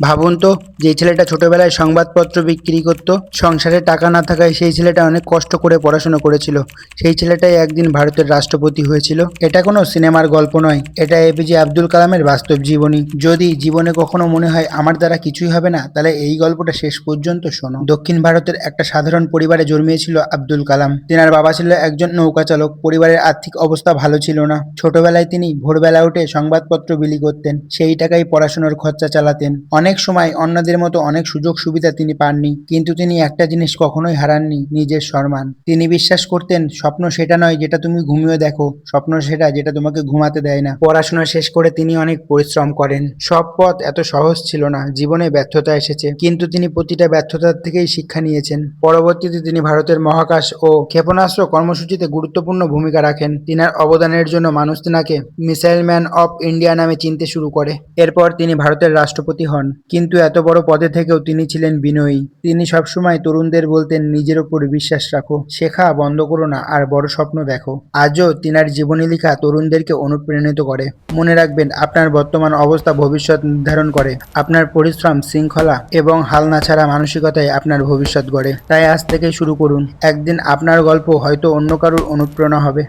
ভাবুন তো, যে ছেলেটা ছোটবেলায় সংবাদপত্র বিক্রি করত, সংসারে টাকা না থাকায় সেই ছেলেটা অনেক কষ্ট করে পড়াশোনা করেছিল, সেই ছেলেটাই একদিন ভারতের রাষ্ট্রপতি হয়েছিল। এটা কোনো সিনেমার গল্প নয়, এটা এপিজে আব্দুল কালামের বাস্তব জীবনী। যদি জীবনে কখনো মনে হয় আমার দ্বারা কিছুই হবে না, তাহলে এই গল্পটা শেষ পর্যন্ত শোনো। দক্ষিণ ভারতের একটা সাধারণ পরিবারে জন্মিয়েছিল আব্দুল কালাম। তেনার বাবা ছিল একজন নৌকা চালক। পরিবারের আর্থিক অবস্থা ভালো ছিল না। ছোটবেলায় তিনি ভোরবেলা উঠে সংবাদপত্র বিলি করতেন, সেই টাকায় পড়াশোনার খরচা চালাতেন। অনেক সময় অন্যদের মতো অনেক সুযোগ সুবিধা তিনি পাননি, কিন্তু তিনি একটা জিনিস কখনোই হারাননি, নিজের সম্মান। তিনি বিশ্বাস করতেন স্বপ্ন সেটা নয় যেটা তুমি ঘুমিয়ে দেখো, স্বপ্ন সেটা যেটা তোমাকে ঘুমাতে দেয় না। পড়াশোনা শেষ করে তিনি অনেক পরিশ্রম করেন। সব পথ এত সহজ ছিল না, জীবনে ব্যর্থতা এসেছে, কিন্তু তিনি প্রতিটা ব্যর্থতার থেকেই শিক্ষা নিয়েছেন। পরবর্তীতে তিনি ভারতের মহাকাশ ও ক্ষেপণাস্ত্র কর্মসূচিতে গুরুত্বপূর্ণ ভূমিকা রাখেন। তিনার অবদানের জন্য মানুষ তিনাকে মিসাইল ম্যান অফ ইন্ডিয়া নামে চিনতে শুরু করে। এরপর তিনি ভারতের রাষ্ট্রপতি হন, কিন্তু এত বড় পদে থেকেও তিনি ছিলেন বিনয়ী। তিনি সবসময় তরুণদের বলতেন, নিজের ওপর বিশ্বাস রাখো, শেখা বন্ধ করো না, আর বড় স্বপ্ন দেখো। আজও তিনার জীবনী লেখা তরুণদেরকে অনুপ্রাণিত করে। মনে রাখবেন, আপনার বর্তমান অবস্থা ভবিষ্যৎ নির্ধারণ করে। আপনার পরিশ্রম, শৃঙ্খলা এবং হাল না ছাড়া মানসিকতাই আপনার ভবিষ্যৎ গড়ে। তাই আজ থেকেই শুরু করুন। একদিন আপনার গল্প হয়তো অন্য কারোর অনুপ্রেরণা হবে।